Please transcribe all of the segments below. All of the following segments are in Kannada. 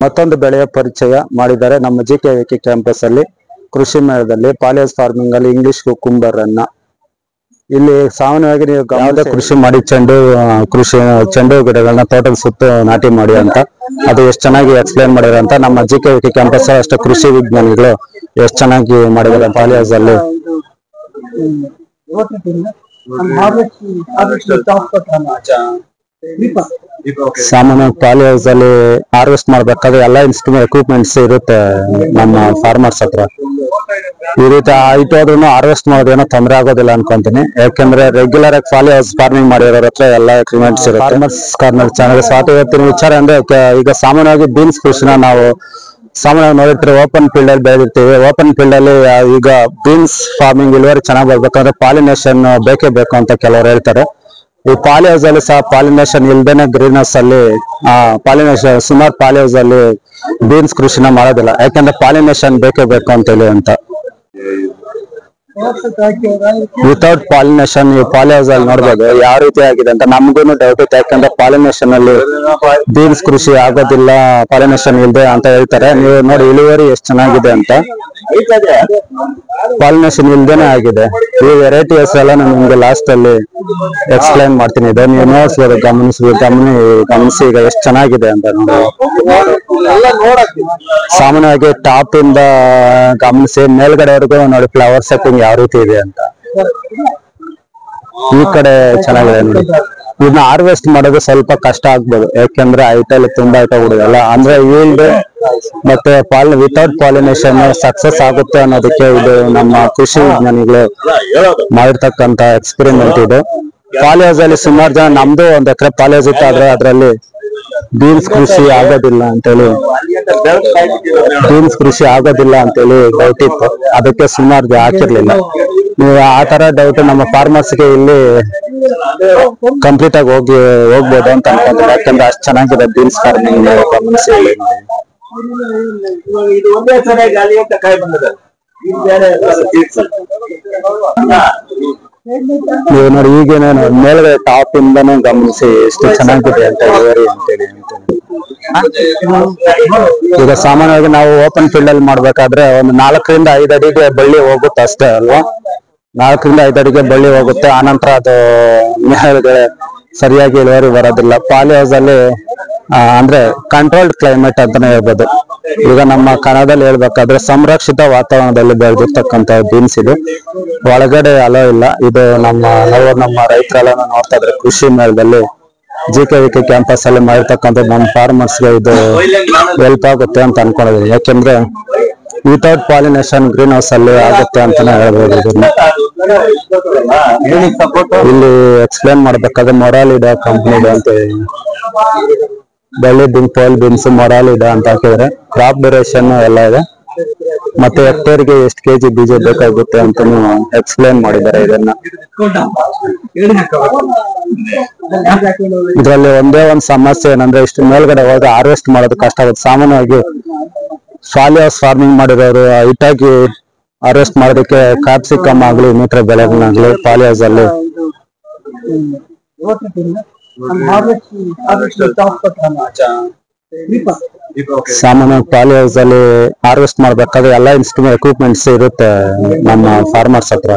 ಮತ್ತೊಂದು ಬೆಳೆಯ ಪರಿಚಯ ಮಾಡಿದ್ದಾರೆ ನಮ್ಮ ಜಿಕೆವಿಕೆ ಕ್ಯಾಂಪಸ್ ಅಲ್ಲಿ ಕೃಷಿ ಮೇಳದಲ್ಲಿ ಪಾಲಿಹೌಸ್ ಫಾರ್ಮಿಂಗ್ ಅಲ್ಲಿ ಇಂಗ್ಲಿಷ್ ಕುಕುಂಬರ್ ಅನ್ನ ಇಲ್ಲಿ ಸಾಮಾನ್ಯವಾಗಿ ನೀವು ಯಾವುದೇ ಕೃಷಿ ಮಾಡಿ ಚೆಂಡು ಗಿಡಗಳನ್ನ ತೋಟದ ಸುತ್ತ ನಾಟಿ ಮಾಡಿ ಅಂತ ಅದು ಎಷ್ಟು ಚೆನ್ನಾಗಿ ಎಕ್ಸ್ಪ್ಲೈನ್ ಮಾಡಿದಾರೆ ಅಂತ ನಮ್ಮ ಜಿಕೆವಿಕೆ ಕ್ಯಾಂಪಸ್ ಅಷ್ಟೇ ಕೃಷಿ ವಿಜ್ಞಾನಿಗಳು ಎಷ್ಟು ಚೆನ್ನಾಗಿ ಮಾಡಿದ್ದಾರೆ ಪಾಲಿಹೌಸ್ ಅಲ್ಲಿ ಸಾಮಾನ್ಯ ಪಾಲಿಹೌಸ್ ಅಲ್ಲಿ ಹಾರ್ವೆಸ್ಟ್ ಮಾಡ್ಬೇಕಾದ್ರೆ ಎಲ್ಲಾ ಎಕ್ವಿಪ್ಮೆಂಟ್ಸ್ ಇರುತ್ತೆ ನಮ್ಮ ಫಾರ್ಮರ್ಸ್ ಹತ್ರ ಈ ರೀತಿ ಆಯ್ತು ಆದ್ರೂ ಹಾರ್ವೆಸ್ಟ್ ಮಾಡೋದೇನೋ ತೊಂದರೆ ಆಗೋದಿಲ್ಲ ಅನ್ಕೊಂತೀನಿ ಯಾಕಂದ್ರೆ ರೆಗ್ಯುಲರ್ ಆಗಿ ಪಾಲಿಹೌಸ್ ಫಾರ್ಮಿಂಗ್ ಮಾಡಿರೋರ ಹತ್ರ ಎಲ್ಲಾ ಎಕ್ವಿಪ್ಮೆಂಟ್ಸ್ ಇರುತ್ತೆ ಫಾರ್ಮರ್ಸ್ ಕಾರ್ನರ್ ಚಾನಲ್ ಸ್ವಾತಿ ಇವತ್ತಿನ ವಿಚಾರ ಅಂದ್ರೆ ಈಗ ಸಾಮಾನ್ಯವಾಗಿ ಬೀನ್ಸ್ ಕೃಷಿನ ನಾವು ಸಾಮಾನ್ಯವಾಗಿ ನೋಡಿರ್ತೀವಿ ಓಪನ್ ಫೀಲ್ಡ್ ಅಲ್ಲಿ ಬೆಳೆದಿರ್ತೀವಿ ಓಪನ್ ಫೀಲ್ಡ್ ಅಲ್ಲಿ ಈಗ ಬೀನ್ಸ್ ಫಾರ್ಮಿಂಗ್ ಇಳುವರಿ ಚೆನ್ನಾಗಿ ಬರ್ಬೇಕಂದ್ರೆ ಪಾಲಿನೇಷನ್ ಬೇಕೇ ಬೇಕು ಅಂತ ಕೆಲವರು ಹೇಳ್ತಾರೆ ಈ ಪಾಲಿಹೌಸ್ ಅಲ್ಲಿ ಸಹ ಪಾಲಿನೇಷನ್ ಇಲ್ದೇನೆ ಗ್ರೀನ್ ಹೌಸ್ ಅಲ್ಲಿ ಪಾಲಿನೇಷನ್ ಸುಮಾರು ಪಾಲಿಹೌಸ್ ಅಲ್ಲಿ ಬೀನ್ಸ್ ಕೃಷಿನ ಮಾಡೋದಿಲ್ಲ ಯಾಕಂದ್ರೆ ಪಾಲಿನೇಷನ್ ಬೇಕೇ ಬೇಕು ಅಂತ ಹೇಳಿ ಅಂತ ವಿತೌಟ್ ಪಾಲಿನೇಷನ್ ಈ ಪಾಲಿಹೌಸ್ ಅಲ್ಲಿ ನೋಡ್ಬೋದು ಯಾವ ರೀತಿ ಆಗಿದೆ ಅಂತ ನಮ್ಗೂ ಡೌಟ್ ಇತ್ತು ಯಾಕಂದ್ರೆ ಪಾಲಿನೇಷನ್ ಅಲ್ಲಿ ಬೀನ್ಸ್ ಕೃಷಿ ಆಗೋದಿಲ್ಲ ಪಾಲಿನೇಷನ್ ಇಲ್ದೆ ಅಂತ ಹೇಳ್ತಾರೆ ನೀವು ನೋಡಿ ಇಳುವರಿ ಎಷ್ಟು ಚೆನ್ನಾಗಿದೆ ಅಂತ ಪಾಲಿನೇಷನ್ ಇಲ್ದೇನೆ ಆಗಿದೆ ಈ ವೆರೈಟೀಸ್ ಎಲ್ಲ ನಾನು ನಿಮ್ಗೆ ಲಾಸ್ಟ್ ಅಲ್ಲಿ ಎಕ್ಸ್ಪ್ಲೈನ್ ಮಾಡ್ತೀನಿ ಇದು ನೀವು ನೋಡ್ಸ್ಬೋದು ಗಮನಿಸಿ ಈಗ ಎಷ್ಟು ಚೆನ್ನಾಗಿದೆ ಅಂತ ನೋಡಿ ಸಾಮಾನ್ಯವಾಗಿ ಟಾಪ್ ಇಂದ ಗಮನಿಸಿ ಮೇಲ್ಗಡೆವರೆಗೂ ನೋಡಿ ಫ್ಲವರ್ ಸೆಟ್ಟಿಂಗ್ ಯಾವ ರೀತಿ ಇದೆ ಅಂತ ಈ ಕಡೆ ಚೆನ್ನಾಗಿದೆ ನೋಡಿ ಇದನ್ನ ಹಾರ್ವೆಸ್ಟ್ ಮಾಡೋದು ಸ್ವಲ್ಪ ಕಷ್ಟ ಆಗ್ಬೋದು ಯಾಕೆಂದ್ರೆ ಐಟಲ್ಲಿ ತುಂಬಾ ಐಟ ಬಿಡುದಲ್ಲ ಅಂದ್ರೆ ಈಲ್ಡ್ ಮತ್ತೆ ವಿತೌಟ್ ಪಾಲಿನೇಷನ್ ಸಕ್ಸಸ್ ಆಗುತ್ತೆ ಅನ್ನೋದಕ್ಕೆ ಇದು ನಮ್ಮ ಕೃಷಿ ವಿಜ್ಞಾನಿಗಳು ಮಾಡಿರ್ತಕ್ಕಂತ ಎಕ್ಸ್ಪೆರಿಮೆಂಟ್ ಇದು ಪಾಲಿಹೌಸ್ ಅಲ್ಲಿ ಸುಮಾರು ಜನ ನಮ್ದು ಒಂದ್ ಎಕರೆ ಪಾಲಿಹೌಸ್ ಇತ್ತು ಆದ್ರೆ ಅದ್ರಲ್ಲಿ ಬೀನ್ಸ್ ಕೃಷಿ ಆಗೋದಿಲ್ಲ ಅಂತೇಳಿ ಡೌಟ್ ಇತ್ತು ಅದಕ್ಕೆ ಸುಮಾರು ಹಾಕಿರ್ಲಿಲ್ಲ ನೀವು ಆ ತರ ಡೌಟ್ ನಮ್ಮ ಫಾರ್ಮರ್ಸ್ಗೆ ಇಲ್ಲಿ ಕಂಪ್ಲೀಟ್ ಆಗಿ ಹೋಗ್ಬೋದು ಅಂತ ಅನ್ಕೊಂತಾರೆ ಯಾಕಂದ್ರೆ ಅಷ್ಟು ಚೆನ್ನಾಗಿದೆ ಬೀನ್ಸ್ ಫಾರ್ಮಿಂಗ್ ಗಮನಿಸಿ ನೀವು ನೋಡಿ ಈಗೇನೆ ಮೇಲ್ಗಡೆ ಟಾಪ್ ಇಂದಾನು ಗಮನಿಸಿ ಎಷ್ಟು ಚೆನ್ನಾಗಿದೆ ಅಂತ ಇಳುವರಿ ಅಂತೇಳಿ ಈಗ ಸಾಮಾನ್ಯವಾಗಿ ನಾವು ಓಪನ್ ಫೀಲ್ಡ್ ಅಲ್ಲಿ ಮಾಡ್ಬೇಕಾದ್ರೆ ಒಂದು 4 ರಿಂದ 5 ಅಡಿಗೆ ಬಳ್ಳಿ ಹೋಗುತ್ತೆ ಅಷ್ಟೇ ಅಲ್ವಾ 4 ರಿಂದ 5 ಅಡಿಗೆ ಬಳ್ಳಿ ಹೋಗುತ್ತೆ ಆನಂತರ ಅದು ಮೇಲ್ಗಡೆ ಸರಿಯಾಗಿ ಇಳುವರಿ ಬರೋದಿಲ್ಲ ಪಾಲಿಹೌಸ್ ಅಲ್ಲಿ ಅಂದ್ರೆ ಕಂಟ್ರೋಲ್ಡ್ ಕ್ಲೈಮೇಟ್ ಅಂತಾನೆ ಹೇಳ್ಬೋದು ಈಗ ನಮ್ಮ ಕನ್ನಡದಲ್ಲಿ ಹೇಳ್ಬೇಕಾದ್ರೆ ಸಂರಕ್ಷಿತ ವಾತಾವರಣದಲ್ಲಿ ಬೆಳೆದಿರ್ತಕ್ಕಂತ ಬೀನ್ಸ್ ಇದು ಒಳಗಡೆ ಅಲೋ ಇಲ್ಲ ಇದು ನಮ್ಮ ರೈತರೆಲ್ಲ ನೋಡ್ತಾ ಇದ್ರೆ ಕೃಷಿ ಮೇಳದಲ್ಲಿ ಜಿಕೆವಿಕೆ ಕ್ಯಾಂಪಸ್ ಅಲ್ಲಿ ಮಾಡಿರ್ತಕ್ಕಂಥ ನಮ್ಮ ಫಾರ್ಮರ್ಸ್ಗೆ ಇದು ಹೆಲ್ಪ್ ಆಗುತ್ತೆ ಅಂತ ಅನ್ಕೊಂಡಿದ್ದೀನಿ ಯಾಕೆಂದ್ರೆ ವಿತೌಟ್ ಪಾಲಿನೇಷನ್ ಗ್ರೀನ್ ಹೌಸ್ ಅಲ್ಲಿ ಆಗುತ್ತೆ ಅಂತಾನೆ ಹೇಳ್ಬೋದು ಇದನ್ನ ಇಲ್ಲಿ ಎಕ್ಸ್ಪ್ಲೇನ್ ಮಾಡ್ಬೇಕಾದ್ರೆ ಮೊರಾಲಿಡಾ ಕಂಪ್ನಿದು ಅಂತ ಬೆಳ್ಳಿ ಪೋಲ್ ಬೀನ್ಸ್ ಮೊರಾಲಿಡಾ ಅಂತ ಹಾಕಿದ್ರೆ ಕ್ರಾಪ್ ಡ್ಯೂರೇಷನ್ ಎಲ್ಲ ಇದೆ ಮತ್ತೆ ಹೆಕ್ಟೇರ್ಗೆ ಎಷ್ಟು ಕೆಜಿ ಬೀಜ ಬೇಕಾಗುತ್ತೆ ಅಂತ ಎಕ್ಸ್ಪ್ಲೇನ್ ಮಾಡಿದ್ದಾರೆ ಇದನ್ನ ಇದರಲ್ಲಿ ಒಂದೇ ಒಂದು ಸಮಸ್ಯೆ ಏನಂದ್ರೆ ಇಷ್ಟು ಮೇಲ್ಗಡೆ ಹೋದ್ರೆ ಹಾರ್ವೆಸ್ಟ್ ಮಾಡೋದು ಕಷ್ಟ ಆಗುತ್ತೆ ಸಾಮಾನ್ಯವಾಗಿ ಪಾಲಿಹೌಸ್ ಫಾರ್ಮಿಂಗ್ ಮಾಡಿರೋರು ಹೈಟಾಗಿ ಹಾರ್ವೆಸ್ಟ್ ಮಾಡೋದಕ್ಕೆ ಕ್ಯಾಪ್ಸಿಕಮ್ ಆಗ್ಲಿ ಇನ್ನಿತರ ಬೆಳೆಗಳಾಗ್ಲಿ ಪಾಲಿಹೌಸ್ ಅಲ್ಲಿ ಸಾಮಾನ್ಯ ಪಾಲಿಹೌಸ್ ಅಲ್ಲಿ ಹಾರ್ವೆಸ್ಟ್ ಮಾಡ್ಬೇಕಾದ್ರೆ ಎಲ್ಲಾ ಎಕ್ವಿಪ್ಮೆಂಟ್ಸ್ ಇರುತ್ತೆ ನಮ್ಮ ಫಾರ್ಮರ್ಸ್ ಹತ್ರ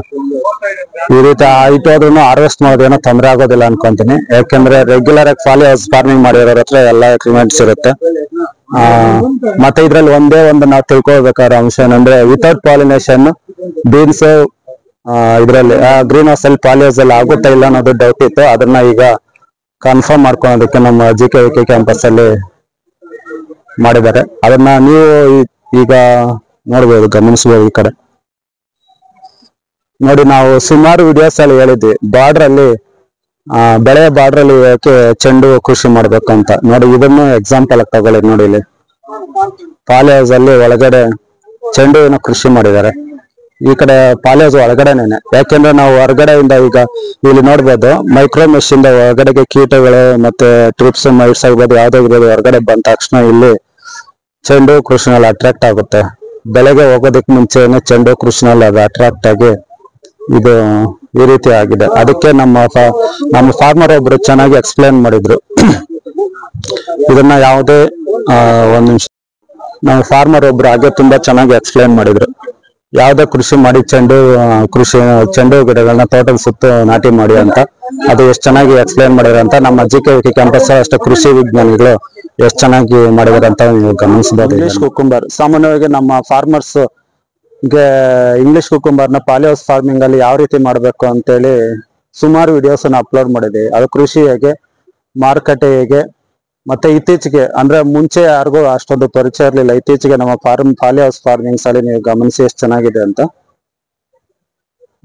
ಈ ರೀತಿ ಆಯ್ತು ಆದ್ರೂ ಹಾರ್ವೆಸ್ಟ್ ಮಾಡೋದೇನೋ ತೊಂದರೆ ಆಗೋದಿಲ್ಲ ಅನ್ಕೊಂತೀನಿ ಯಾಕಂದ್ರೆ ರೆಗ್ಯುಲರ್ ಆಗಿ ಪಾಲಿಹೌಸ್ ಫಾರ್ಮಿಂಗ್ ಮಾಡಿರೋರ ಹತ್ರ ಎಲ್ಲಾ ಎಕ್ವಿಪ್ಮೆಂಟ್ಸ್ ಇರುತ್ತೆ ಮತ್ತೆ ಇದ್ರಲ್ಲಿ ಒಂದೇ ಒಂದು ನಾವು ತಿಳ್ಕೊಳ್ಬೇಕಾದ ಅಂಶ ಏನಂದ್ರೆ ವಿತೌಟ್ ಪಾಲಿನೇಷನ್ ಬೀನ್ಸ್ ಇದ್ರಲ್ಲಿ ಗ್ರೀನ್ ಹೌಸ್ ಅಲ್ಲಿ ಪಾಲಿಹೌಸ್ ಅಲ್ಲಿ ಆಗುತ್ತಾ ಇಲ್ಲ ಅನ್ನೋದು ಡೌಟ್ ಇತ್ತು ಅದನ್ನ ಈಗ ಕನ್ಫರ್ಮ್ ಮಾಡ್ಕೊಳೋದಕ್ಕೆ ನಮ್ಮ ಜಿಕೆವಿಕೆ ಕ್ಯಾಂಪಸ್ ಅಲ್ಲಿ ಮಾಡಿದ್ದಾರೆ ಅದನ್ನ ನೀವು ಈಗ ನೋಡ್ಬೋದು ಗಮನಿಸಬಹುದು ಈ ಕಡೆ ನೋಡಿ ನಾವು ಸುಮಾರು ವಿಡಿಯೋಸ್ ಅಲ್ಲಿ ಹೇಳಿದ್ವಿ ಬಾರ್ಡರ್ ಅಲ್ಲಿ ಬೆಳೆಯ ಬಾರ್ಡರ್ ಅಲ್ಲಿ ಯಾಕೆ ಚೆಂಡು ಕೃಷಿ ಮಾಡ್ಬೇಕಂತ ನೋಡಿ ಇದನ್ನು ಎಕ್ಸಾಂಪಲ್ ಆಗಿ ತಗೊಳ್ಳಿ ನೋಡಿ ಇಲ್ಲಿ ಪಾಲಿಹೌಸ್ ಅಲ್ಲಿ ಒಳಗಡೆ ಚೆಂಡುವಿನ ಕೃಷಿ ಮಾಡಿದ್ದಾರೆ ಈ ಕಡೆ ಪಾಲಿಹೌಸ್ ಒಳಗಡೆನೇನೆ ಯಾಕೆಂದ್ರೆ ನಾವು ಹೊರಗಡೆಯಿಂದ ಈಗ ಇಲ್ಲಿ ನೋಡ್ಬೋದು ಮೈಕ್ರೋ ಮೆಶ್ ಇಂದ ಹೊರಗಡೆಗೆ ಕೀಟಗಳು ಮತ್ತೆ ಟ್ರಿಪ್ಸ್ ಮೈಟ್ಸ್ ಆಗ್ಬೋದು ಯಾವ್ದೇ ಇರ್ಬೋದು ಹೊರಗಡೆ ಬಂದ ತಕ್ಷಣ ಇಲ್ಲಿ ಚೆಂಡು ಕೃಷಿನಲ್ಲಿ ಅಟ್ರಾಕ್ಟ್ ಆಗುತ್ತೆ ಬೆಳೆಗೆ ಹೋಗೋದಕ್ಕೆ ಮುಂಚೆನೆ ಚೆಂಡು ಕೃಷಿನಲ್ಲಿ ಅದು ಅಟ್ರಾಕ್ಟ್ ಆಗಿ ಇದು ಈ ರೀತಿ ಆಗಿದೆ ಅದಕ್ಕೆ ನಮ್ಮ ಫಾರ್ಮರ್ ಒಬ್ರು ಚೆನ್ನಾಗಿ ಎಕ್ಸ್ಪ್ಲೇನ್ ಮಾಡಿದ್ರು ಇದನ್ನ ಯಾವುದೇ ಒಂದ್ ನಿಮಿಷ ನಾವು ಫಾರ್ಮರ್ ಒಬ್ರು ಹಾಗೆ ತುಂಬಾ ಚೆನ್ನಾಗಿ ಎಕ್ಸ್ಪ್ಲೈನ್ ಮಾಡಿದ್ರು. ಯಾವ್ದೇ ಕೃಷಿ ಮಾಡಿ ಚೆಂಡು ಗಿಡಗಳನ್ನ ತೋಟದ ಸುತ್ತ ನಾಟಿ ಮಾಡಿ ಅಂತ, ಅದು ಎಷ್ಟು ಚೆನ್ನಾಗಿ ಎಕ್ಸ್ಪ್ಲೈನ್ ಮಾಡಿದ್ರು ಅಂತ ನಮ್ಮ GKVK ಕ್ಯಾಂಪಸ್ ಅಷ್ಟೇ ಕೃಷಿ ವಿಜ್ಞಾನಿಗಳು ಎಷ್ಟು ಚೆನ್ನಾಗಿ ಮಾಡಿದಾರೆ ಅಂತ ನೀವು ಗಮನಿಸಬಹುದು. ಇಂಗ್ಲಿಷ್ ಕುಕುಂಬರ್ ಸಾಮಾನ್ಯವಾಗಿ ನಮ್ಮ ಫಾರ್ಮರ್ಸ್ ಗೆ ಇಂಗ್ಲಿಷ್ ಕುಕುಂಬರ್ನ ಪಾಲಿಹೌಸ್ ಫಾರ್ಮಿಂಗ್ ಅಲ್ಲಿ ಯಾವ ರೀತಿ ಮಾಡ್ಬೇಕು ಅಂತೇಳಿ ಸುಮಾರು ವಿಡಿಯೋಸ್ ಅನ್ನ ಅಪ್ಲೋಡ್ ಮಾಡಿದೆ. ಅದು ಕೃಷಿ ಹೇಗೆ, ಮಾರುಕಟ್ಟೆ ಹೇಗೆ, ಮತ್ತೆ ಇತ್ತೀಚೆಗೆ ಅಂದ್ರೆ ಮುಂಚೆ ಯಾರಿಗೂ ಅಷ್ಟೊಂದು ಪರಿಚಯ ಇರಲಿಲ್ಲ, ಇತ್ತೀಚೆಗೆ ನಮ್ಮ ಪಾಲಿಹೌಸ್ ಫಾರ್ಮಿಂಗ್ಸ್ ಅಲ್ಲಿ ನೀವು ಗಮನಿಸಿ ಎಷ್ಟು ಚೆನ್ನಾಗಿದೆ ಅಂತ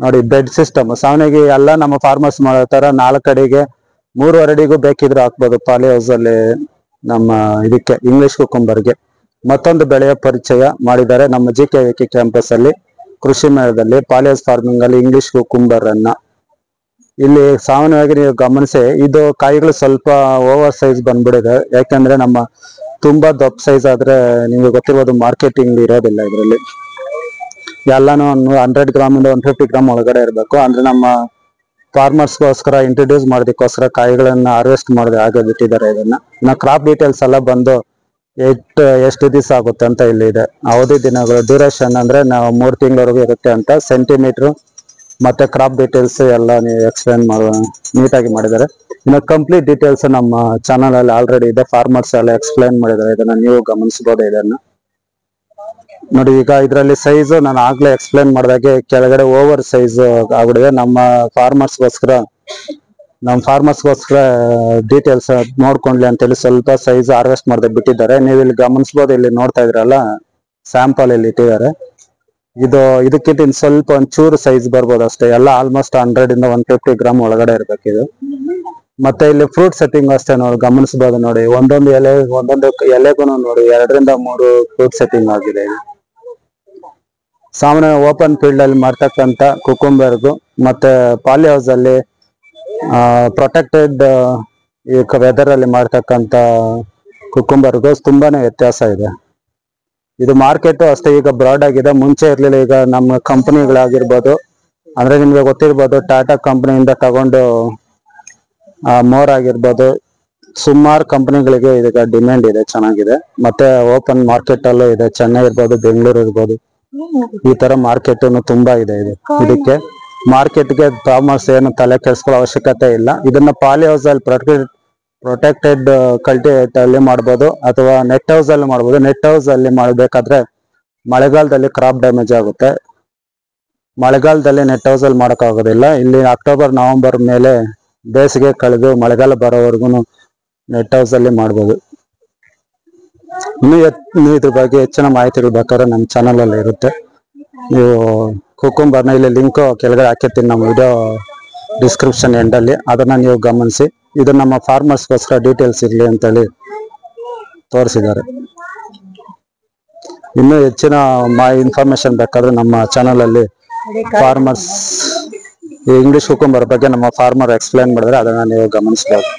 ನೋಡಿ. ಬೆಡ್ ಸಿಸ್ಟಮ್ ಸಾಮಾನ್ಯವಾಗಿ ಎಲ್ಲ ನಮ್ಮ ಫಾರ್ಮರ್ಸ್ ಮಾಡೋ ತರ 4 ಅಡಿಗೆ 3.5 ಅಡಿಗೂ ಬೇಕಿದ್ರು ಹಾಕ್ಬೋದು ಪಾಲಿಹೌಸ್ ಅಲ್ಲಿ. ನಮ್ಮ ಇದಕ್ಕೆ ಇಂಗ್ಲಿಷ್ ಕುಕುಂಬರ್ಗೆ ಮತ್ತೊಂದು ಬೆಳೆಯ ಪರಿಚಯ ಮಾಡಿದ್ದಾರೆ ನಮ್ಮ GKVK ಕ್ಯಾಂಪಸ್ ಅಲ್ಲಿ ಕೃಷಿ ಮೇಳದಲ್ಲಿ. ಪಾಲಿಹೌಸ್ ಫಾರ್ಮಿಂಗ್ ಅಲ್ಲಿ ಇಂಗ್ಲಿಷ್ ಕುಕುಂಬರ್ ಅನ್ನ ಇಲ್ಲಿ ಸಾಮಾನ್ಯವಾಗಿ ನೀವು ಗಮನಿಸಿ, ಇದು ಕಾಯಿಗಳು ಸ್ವಲ್ಪ ಓವರ್ ಸೈಜ್ ಬಂದ್ಬಿಡಿದೆ. ಯಾಕಂದ್ರೆ ನಮ್ಮ ತುಂಬಾ ದೊಡ್ಡ ಸೈಜ್ ಆದ್ರೆ ನಿಮ್ಗೆ ಗೊತ್ತಿರ್ಬೋದು ಮಾರ್ಕೆಟಿಂಗ್ ಇರೋದಿಲ್ಲ. ಇದರಲ್ಲಿ ಎಲ್ಲಾನು 100 ಗ್ರಾಮ್ ಇಂದ 150 ಗ್ರಾಮ್ ಒಳಗಡೆ ಇರಬೇಕು. ಅಂದ್ರೆ ನಮ್ಮ ಫಾರ್ಮರ್ಸ್ಗೋಸ್ಕರ ಇಂಟ್ರೊಡ್ಯೂಸ್ ಮಾಡೋದಕ್ಕೋಸ್ಕರ ಕಾಯಿಗಳನ್ನ ಹಾರ್ವೆಸ್ಟ್ ಮಾಡೋದು ಹಾಗೆ ಬಿಟ್ಟಿದ್ದಾರೆ. ಇದನ್ನ ಕ್ರಾಪ್ ಡೀಟೇಲ್ಸ್ ಎಲ್ಲ ಬಂದು ಎಷ್ಟು ದಿವಸ ಆಗುತ್ತೆ ಅಂತ ಇಲ್ಲಿ ಇದೆ. ಅವಧಿ ದಿನಗಳು ಡ್ಯೂರೇಷನ್ ಅಂದ್ರೆ ನಾವು 3 ತಿಂಗಳವರೆಗೂ ಇರುತ್ತೆ ಅಂತ, ಸೆಂಟಿಮೀಟರ್ ಮತ್ತೆ ಕ್ರಾಪ್ ಡೀಟೇಲ್ಸ್ ಎಲ್ಲ ನೀವು ಎಕ್ಸ್ಪ್ಲೈನ್ ನೀಟಾಗಿ ಮಾಡಿದ್ದಾರೆ. ಇನ್ನು ಕಂಪ್ಲೀಟ್ ಡೀಟೇಲ್ಸ್ ನಮ್ಮ ಚಾನಲ್ ಅಲ್ಲಿ ಆಲ್ರೆಡಿ ಇದೆ, ಫಾರ್ಮರ್ಸ್ ಎಲ್ಲ ಎಕ್ಸ್ಪ್ಲೈನ್ ಮಾಡಿದ್ದಾರೆ. ಇದನ್ನ ನೀವು ಗಮನಿಸಬಹುದು. ಇದನ್ನ ನೋಡಿ, ಈಗ ಇದರಲ್ಲಿ ಸೈಜ್ ನಾನು ಆಗ್ಲೇ ಎಕ್ಸ್ಪ್ಲೈನ್ ಮಾಡಿದಾಗೆ ಕೆಳಗಡೆ ಓವರ್ ಸೈಜ್ ಆಗ್ಬಿಡಿದೆ. ನಮ್ಮ ಫಾರ್ಮರ್ಸ್ಗೋಸ್ಕರ ಡೀಟೇಲ್ಸ್ ನೋಡ್ಕೊಂಡ್ಲಿ ಅಂತೇಳಿ ಸ್ವಲ್ಪ ಸೈಜ್ ಹಾರ್ವೆಸ್ಟ್ ಮಾಡದೆ ಬಿಟ್ಟಿದ್ದಾರೆ. ನೀವು ಇಲ್ಲಿ ಗಮನಿಸಬಹುದು, ಇಲ್ಲಿ ನೋಡ್ತಾ ಇದ್ರಲ್ಲ ಸ್ಯಾಂಪಲ್ ಇಲ್ಲಿ ಇಟ್ಟಿದ್ದಾರೆ. ಇದಕ್ಕಿಂತ ಇನ್ ಸ್ವಲ್ಪ ಒಂಚೂರು ಸೈಜ್ ಬರ್ಬೋದು ಅಷ್ಟೇ. ಎಲ್ಲ ಆಲ್ಮೋಸ್ಟ್ 100 ಇಂದ 150 ಗ್ರಾಮ್ ಒಳಗಡೆ ಇರ್ಬೇಕಿದು. ಮತ್ತೆ ಇಲ್ಲಿ ಫ್ರೂಟ್ ಸೆಟ್ಟಿಂಗ್ ಅಷ್ಟೇ ನೋಡಿ ಗಮನಿಸಬಹುದು. ನೋಡಿ ಒಂದೊಂದು ಎಲೆಗೂ ನೋಡಿ 2 ರಿಂದ 3 ಫ್ರೂಟ್ ಸೆಟ್ಟಿಂಗ್ ಆಗಿದೆ. ಸಾಮಾನ್ಯ ಓಪನ್ ಫೀಲ್ಡ್ ಅಲ್ಲಿ ಮಾಡ್ತಕ್ಕಂತ ಕುಕುಂಬರ್ಗು ಮತ್ತೆ ಪಾಲಿಹೌಸ್ ಅಲ್ಲಿ ಪ್ರೊಟೆಕ್ಟೆಡ್ ವೆದರ್ ಅಲ್ಲಿ ಮಾಡ್ತಕ್ಕಂತ ಕುಕುಂಬರ್ಗು ತುಂಬಾನೇ ವ್ಯತ್ಯಾಸ ಇದೆ. ಇದು ಮಾರ್ಕೆಟ್ ಅಷ್ಟೇ ಈಗ ಬ್ರಾಡ್ ಆಗಿದೆ, ಮುಂಚೆ ಇರ್ಲಿಲ್ಲ. ಈಗ ನಮ್ಮ ಕಂಪನಿಗಳಾಗಿರ್ಬೋದು, ಅಂದ್ರೆ ನಿಮ್ಗೆ ಗೊತ್ತಿರ್ಬೋದು, ಟಾಟಾ ಕಂಪನಿಯಿಂದ ತಗೊಂಡು ಮೋರ್ ಆಗಿರ್ಬೋದು, ಸುಮಾರು ಕಂಪನಿಗಳಿಗೆ ಇದಕ್ಕೆ ಡಿಮ್ಯಾಂಡ್ ಇದೆ, ಚೆನ್ನಾಗಿದೆ. ಮತ್ತೆ ಓಪನ್ ಮಾರ್ಕೆಟ್ ಅಲ್ಲೂ ಇದೆ, ಚೆನ್ನೈ ಇರ್ಬೋದು, ಬೆಂಗಳೂರು ಇರ್ಬೋದು, ಈ ತರ ಮಾರ್ಕೆಟ್ ತುಂಬಾ ಇದೆ. ಇದಕ್ಕೆ ಮಾರ್ಕೆಟ್ಗೆ ಫಾರ್ಮರ್ಸ್ ಏನು ತಲೆ ಕೆಡಿಸ್ಕೊಳ್ಳೋ ಅವಶ್ಯಕತೆ ಇಲ್ಲ. ಇದನ್ನ ಪಾಲಿಹೌಸ್ ಅಲ್ಲಿ ಪ್ರೊಟೆಕ್ಟೆಡ್ ಕಲ್ಟಿವೇಟ್ ಅಲ್ಲಿ ಮಾಡ್ಬೋದು ಅಥವಾ ನೆಟ್ ಹೌಸ್ ಅಲ್ಲಿ ಮಾಡ್ಬೋದು. ನೆಟ್ ಹೌಸ್ ಅಲ್ಲಿ ಮಾಡಬೇಕಾದ್ರೆ ಮಳೆಗಾಲದಲ್ಲಿ ಕ್ರಾಪ್ ಡ್ಯಾಮೇಜ್ ಆಗುತ್ತೆ. ಮಳೆಗಾಲದಲ್ಲಿ ನೆಟ್ ಹೌಸ್ ಅಲ್ಲಿ ಮಾಡಕ್ ಆಗೋದಿಲ್ಲ. ಇಲ್ಲಿ ಅಕ್ಟೋಬರ್ ನವೆಂಬರ್ ಮೇಲೆ ಬೇಸಿಗೆ ಕಳೆದು ಮಳೆಗಾಲ ಬರೋವರೆಗೂ ನೆಟ್ ಹೌಸ್ ಅಲ್ಲಿ ಮಾಡ್ಬೋದು. ಇನ್ನು ಇದ್ರ ಬಗ್ಗೆ ಹೆಚ್ಚಿನ ಮಾಹಿತಿಗಳು ಬೇಕಾದ್ರೆ ನಮ್ಮ ಚಾನಲ್ ಅಲ್ಲಿ ಇರುತ್ತೆ. ನೀವು ಕುಕುಂಬರ್ನ ಇಲ್ಲಿ ಲಿಂಕ್ ಕೆಳಗಡೆ ಹಾಕಿರ್ತೀನಿ ನಮ್ಮ ವಿಡಿಯೋ ಡಿಸ್ಕ್ರಿಪ್ಷನ್ ಎಂಡ್ ಅಲ್ಲಿ, ಅದನ್ನ ನೀವು ಗಮನಿಸಿ. ಇದು ನಮ್ಮ ಫಾರ್ಮರ್ಸ್ಗೋಸ್ಕರ ಡೀಟೇಲ್ಸ್ ಇರ್ಲಿ ಅಂತೇಳಿ ತೋರಿಸಿದ್ದಾರೆ. ಇನ್ನೂ ಹೆಚ್ಚಿನ ಇನ್ಫಾರ್ಮೇಶನ್ ಬೇಕಾದ್ರೆ ನಮ್ಮ ಚಾನಲ್ ಅಲ್ಲಿ ಫಾರ್ಮರ್ಸ್ ಇಂಗ್ಲಿಷ್ ಕುಕುಂಬರ್ ಬಗ್ಗೆ ನಮ್ಮ ಫಾರ್ಮರ್ ಎಕ್ಸ್ಪ್ಲೈನ್ ಮಾಡಿದ್ರೆ ಅದನ್ನ ನೀವು ಗಮನಿಸಬಹುದು.